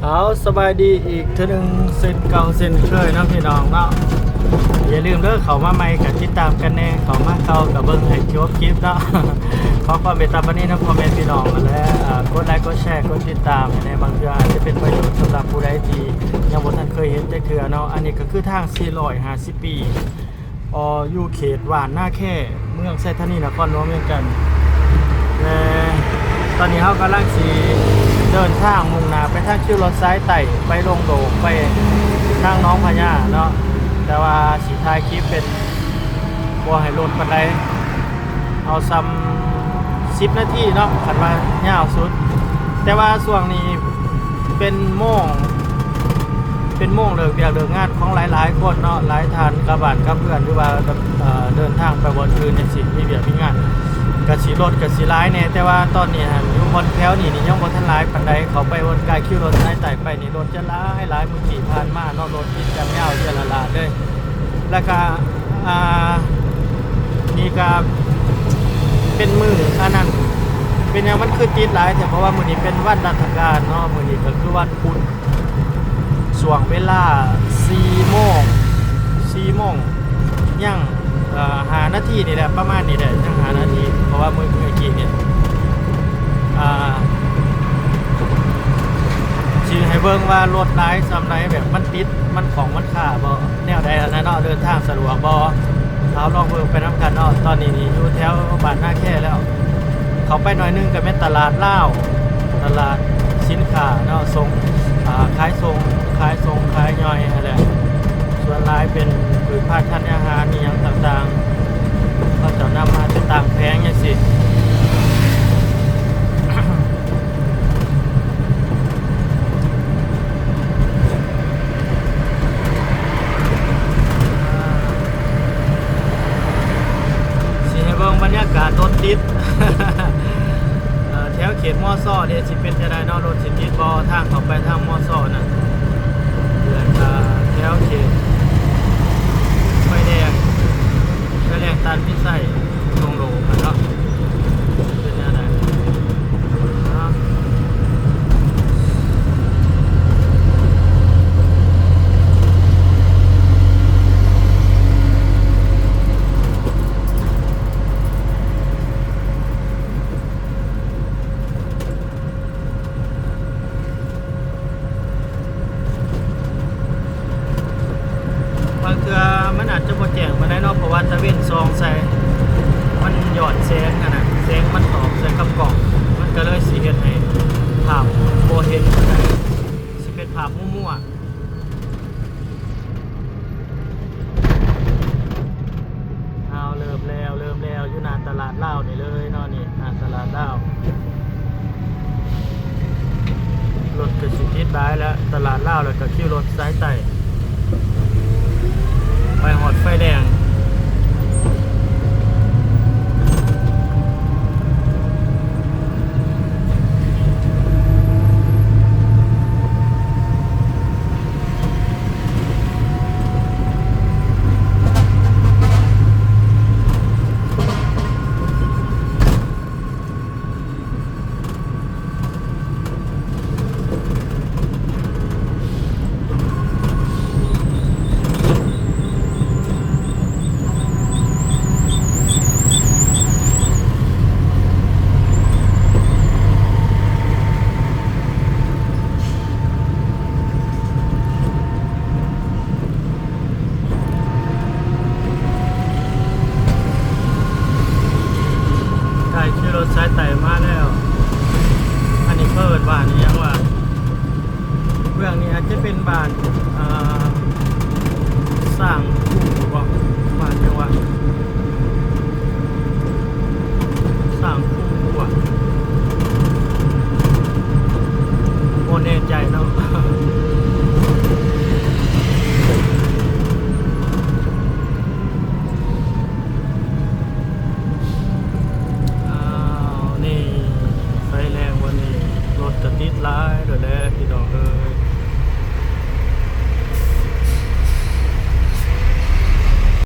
เอาสบายดีอีกเท่านึงเส้นเก่าเส้นเคยเนาะพี่น้องเนาะอย่าลืมเด้อเขามาใหม่กับติดตามกันแน่เขามาเก่ากับเบิ้งให้จบคลิปเนาะขอความเมตตาบันนี้นะพ่อแม่พี่น้องและกดไลค์กดแชร์กดติดตามในบางเทื่ออาจจะเป็นประโยชน์สำหรับผู้ใดที่ยังบ่ทันเคยเห็นแต่เทื่อเนาะอันนี้ก็คือทาง450ปีอยู่เขตหวานหน้าแค่เมืองไซธานีนครหลวงเวียงจันทน์และตอนนี้เขากำลังสีเดินทางมุ่งหน้าไปทางคิวรถซ้ายไต่ไปลงโดกไปทางน้องพญาเนาะแต่ว่าสีท้ายคลิปเป็นบัวให้รถปันไดเอาซ้ำ10 นาทีเนาะขันมายาวสุดแต่ว่าช่วงนี้เป็นโม่งเลิกเบียกเลิกงานของหลายคนเนาะหลายทานกับบ้านกับเพื่อนหรือว่าเดินทางไปบนคืนในสิ่งมีเบียกมีงานกระสีรถกระสีร้ายเนี่ยแต่ว่าตอนนี้อยู่บนแถวนี่ยังบนทันร้ายปันใดเขาไปบนกายคิวรถซ้ายไต่ไปนี่รถจะร้ายมือขี่ผ่านมาเนาะรถที่จะไม่เอาเยอะละเลยแล้วก็นี่ก็เป็นมืออันนั้นเป็นอย่างมันคือติดหลายแต่เพราะว่ามือนี้เป็นวันราชการเนาะมือนี้ก็คือวันพุธช่วงเวลา4 โมงยัง5 นาทีนี่แหละประมาณนี้แหละยัง5 นาทีเพราะว่าเมื่อกี้เนี่ยชี้ให้เบิ่งว่ารถร้ายซ้ำไรแบบมันติดมันของมันขาบ่แนวใดแล้วนะเนาะเดินทางสะดวกบ่เอาลองเบิ่งไปน้ำกันเนาะตอนนี้นี่อยู่แถวบ้านหน้าแค่แล้วเขาไปหน่อยนึงก็เป็นตลาดลาวตลาดสินค้าเนาะส่งขายย่อยอะไรส่วนรายเป็นผลิตภัณฑ์ธัญญาหารนี่อย่างต่างๆก็จะนำมาเป็นต่างแพงอย่างสิให้เบิ่งบรรยากาศรถติด แถวเขตมอซ่อเดี๋ยวสิเป็นจะได้นอรถสิติดบอทางเข้าไปทางมอซ่อน่ะเดือนแถวเขตไฟแดงตันพิสัยตรงโลกันเนาะเป็นยังไงมันอาจจะบ่แจ้งมาได้เนาะเพราะว่าตะเวนซองใส่มันหยอดแสงนะแสงมันตอกใส่กับกล่องมันก็เลยสิเฮ็ดให้ภาพบ่เห็นได้สิเป็นภาพมั่วๆเอาเริ่มแล้วอยู่หน้าตลาดลาวนี่เลยเนาะนี่หน้าตลาดลาวรถก็สิติดหลายแล้วตลาดลาวแล้วก็คิวรถสายใต้ไปหอดไฟแดงคิวรถสายไต่มาแล้วอันนี้เปิดบ้านนี้ยังว่าเรื่องนี้อาจจะเป็นบ้านสร้างคู่บอกบ้านยังว่าสร้าง